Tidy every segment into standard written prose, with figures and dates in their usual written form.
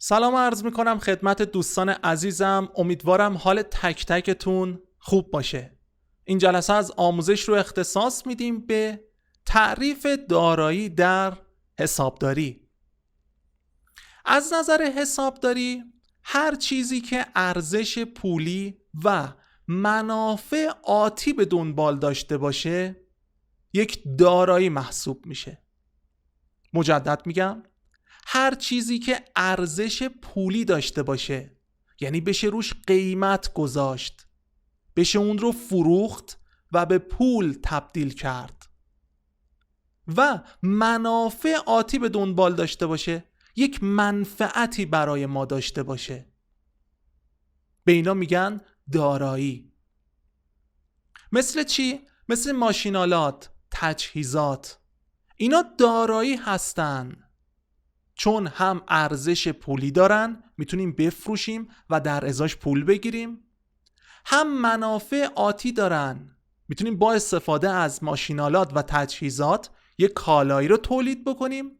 سلام عرض میکنم خدمت دوستان عزیزم. امیدوارم حال تک تکتون خوب باشه. این جلسه از آموزش رو اختصاص میدیم به تعریف دارایی در حسابداری. از نظر حسابداری هر چیزی که ارزش پولی و منافع آتی به دنبال داشته باشه یک دارایی محسوب میشه. مجدد میگم، هر چیزی که ارزش پولی داشته باشه، یعنی بشه روش قیمت گذاشت، بشه اون رو فروخت و به پول تبدیل کرد و منافع آتی به دنبال داشته باشه، یک منفعتی برای ما داشته باشه، به اینا میگن دارایی. مثل چی؟ مثل ماشینالات، تجهیزات. اینا دارایی هستن چون هم ارزش پولی دارن، میتونیم بفروشیم و در ازاش پول بگیریم، هم منافع آتی دارن، میتونیم با استفاده از ماشینالات و تجهیزات یک کالایی رو تولید بکنیم،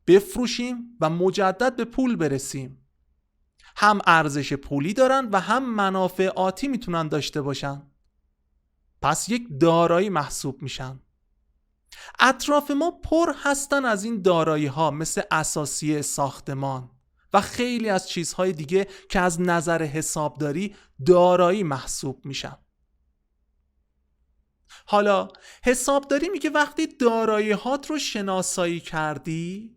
بفروشیم و مجدد به پول برسیم. هم ارزش پولی دارن و هم منافع آتی میتونن داشته باشن، پس یک دارایی محسوب میشن. اطراف ما پر هستن از این دارایی ها، مثل اساسیه ساختمان و خیلی از چیزهای دیگه که از نظر حسابداری دارایی محسوب میشن. حالا حسابداری میگه وقتی دارایی هات رو شناسایی کردی،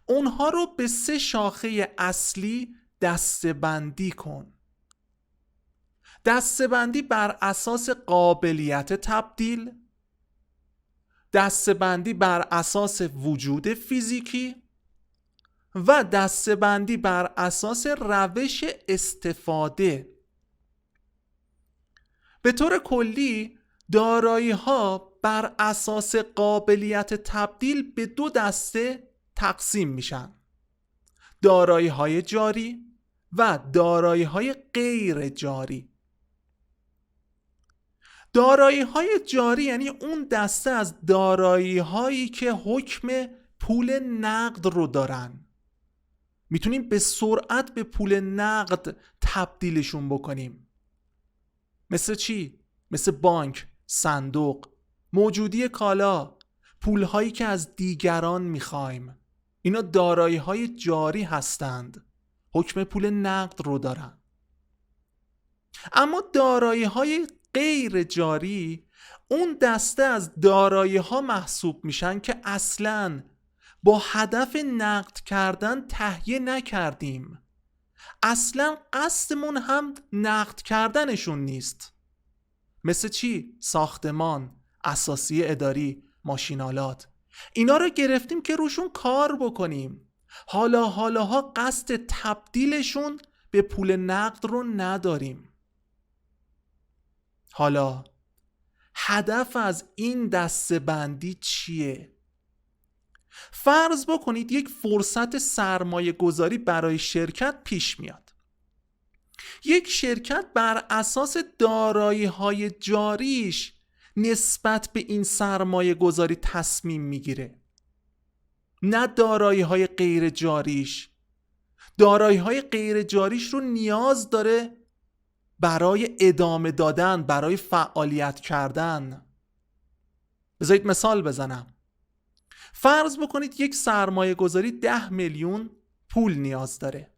اونها رو به 3 شاخه اصلی دسته‌بندی کن. دسته‌بندی بر اساس قابلیت تبدیل، دسته‌بندی بر اساس وجود فیزیکی و دسته‌بندی بر اساس روش استفاده. به طور کلی دارایی ها بر اساس قابلیت تبدیل به 2 دسته تقسیم میشن: دارایی های جاری و دارایی های غیر جاری. دارایی های جاری یعنی اون دسته از دارایی هایی که حکم پول نقد رو دارن، میتونیم به سرعت به پول نقد تبدیلشون بکنیم. مثل چی؟ مثل بانک، صندوق، موجودی کالا، پول هایی که از دیگران میخوایم. اینا دارایی های جاری هستند، حکم پول نقد رو دارن. اما دارایی های غیر جاری اون دسته از دارایی ها محسوب میشن که اصلاً با هدف نقد کردن تهیه نکردیم، اصلاً قصدمون هم نقد کردنشون نیست. مثل چی؟ ساختمان، اساسیه اداری، ماشینالات. اینا رو گرفتیم که روشون کار بکنیم، حالاها قصد تبدیلشون به پول نقد رو نداریم. حالا هدف از این دسته‌بندی چیه؟ فرض بکنید یک فرصت سرمایه گذاری برای شرکت پیش میاد. یک شرکت بر اساس دارایی های جاریش نسبت به این سرمایه گذاری تصمیم میگیره، نه دارایی های غیر جاریش. دارایی های غیر جاریش رو نیاز داره برای ادامه دادن، برای فعالیت کردن. بذارید مثال بزنم. فرض بکنید یک سرمایه گذاری 10 میلیون پول نیاز داره.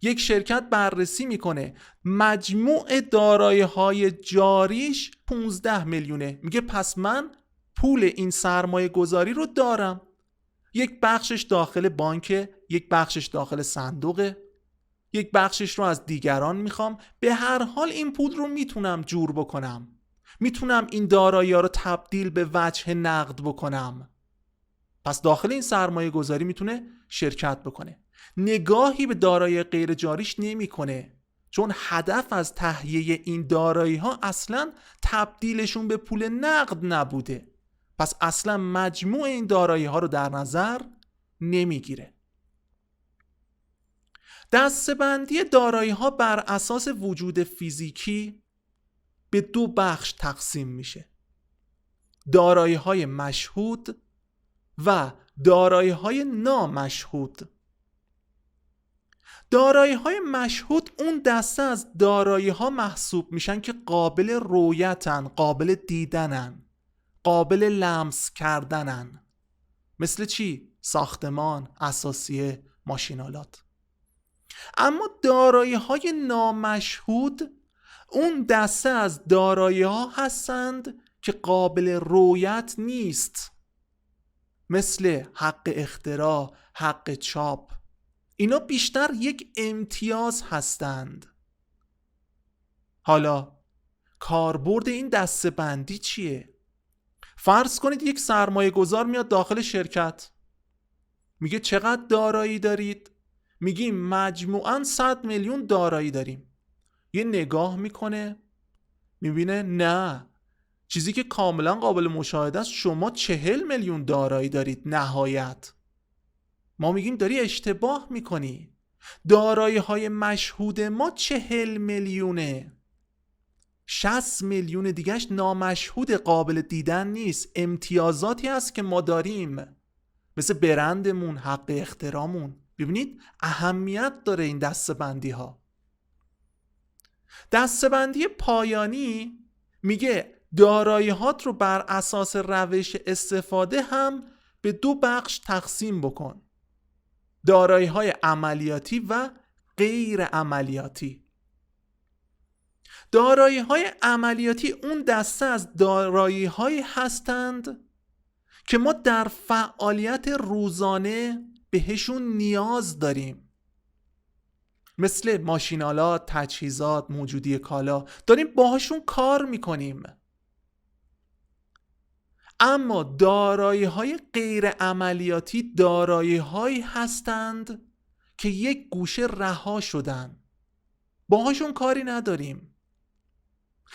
یک شرکت بررسی میکنه مجموع دارایی های جاریش 15 میلیونه، میگه پس من پول این سرمایه گذاری رو دارم. یک بخشش داخل بانک، یک بخشش داخل صندوقه، یک بخشش رو از دیگران میخوام. به هر حال این پول رو میتونم جور بکنم، میتونم این دارایی ها رو تبدیل به وجه نقد بکنم. پس داخل این سرمایه گذاری میتونه شرکت بکنه. نگاهی به دارایی غیر جاریش نمیکنه، چون هدف از تهیه این دارایی ها اصلا تبدیلشون به پول نقد نبوده. پس اصلا مجموع این دارایی ها رو در نظر نمیگیره. دسته‌بندی دارایی ها بر اساس وجود فیزیکی به 2 بخش تقسیم میشه: دارایی های مشهود و دارایی های نامشهود. دارایی‌های مشهود اون دسته از دارایی‌ها محسوب میشن که قابل رویتن، قابل دیدنن، قابل لمس کردنن. مثل چی؟ ساختمان، اساسیه، ماشینالات. اما دارایی‌های نامشهود اون دسته از دارایی‌ها هستند که قابل رویت نیست، مثل حق اختراع، حق چاپ. اینا بیشتر یک امتیاز هستند. حالا کاربرد این دسته بندی چیه؟ فرض کنید یک سرمایه گذار میاد داخل شرکت، میگه چقدر دارایی دارید؟ میگیم مجموعاً 100 میلیون دارایی داریم. یه نگاه میکنه، میبینه نه، چیزی که کاملا قابل مشاهده است شما 40 میلیون دارایی دارید نهایت. ما میگیم داری اشتباه میکنی، دارایی های مشهود ما 40 میلیونه، 60 میلیون دیگهش نامشهود، قابل دیدن نیست، امتیازاتی هست که ما داریم، مثل برندمون، حق اختراعمون. ببینید اهمیت داره این دسته‌بندی ها. دسته‌بندی پایانی میگه دارایی هات رو بر اساس روش استفاده هم به 2 بخش تقسیم بکن: دارایی های عملیاتی و غیر عملیاتی. دارایی های عملیاتی اون دسته از دارایی هایی هستند که ما در فعالیت روزانه بهشون نیاز داریم، مثل ماشینالات، تجهیزات، موجودی کالا، داریم باهاشون کار میکنیم. اما دارایی های غیر عملیاتی دارایی هایی هستند که یک گوشه رها شدن، باهاشون کاری نداریم،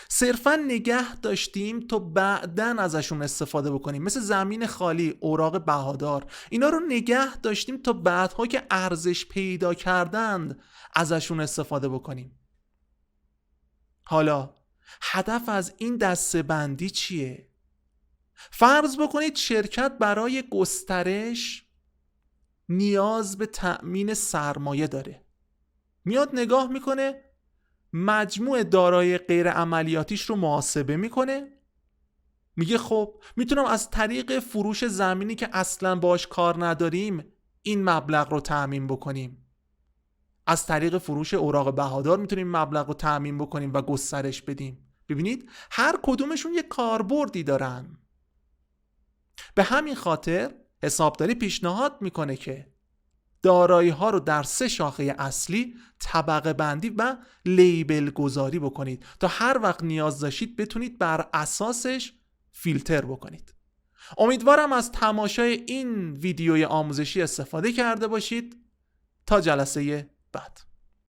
صرفا نگه داشتیم تا بعدن ازشون استفاده بکنیم، مثل زمین خالی، اوراق بهادار. اینا رو نگه داشتیم تا بعدها که ارزش پیدا کردند ازشون استفاده بکنیم. حالا هدف از این دسته بندی چیه؟ فرض بکنید شرکت برای گسترش نیاز به تأمین سرمایه داره، میاد نگاه میکنه، مجموع دارایی غیر عملیاتیش رو محاسبه میکنه، میگه خب میتونم از طریق فروش زمینی که اصلا باش کار نداریم این مبلغ رو تأمین بکنیم، از طریق فروش اوراق بهادار میتونیم مبلغ رو تأمین بکنیم و گسترش بدیم. ببینید هر کدومشون یک کاربردی دارن. به همین خاطر حسابداری پیشنهاد میکنه که دارایی ها رو در 3 شاخه اصلی طبقه بندی و لیبل گذاری بکنید تا هر وقت نیاز داشتید بتونید بر اساسش فیلتر بکنید. امیدوارم از تماشای این ویدیوی آموزشی استفاده کرده باشید. تا جلسه بعد.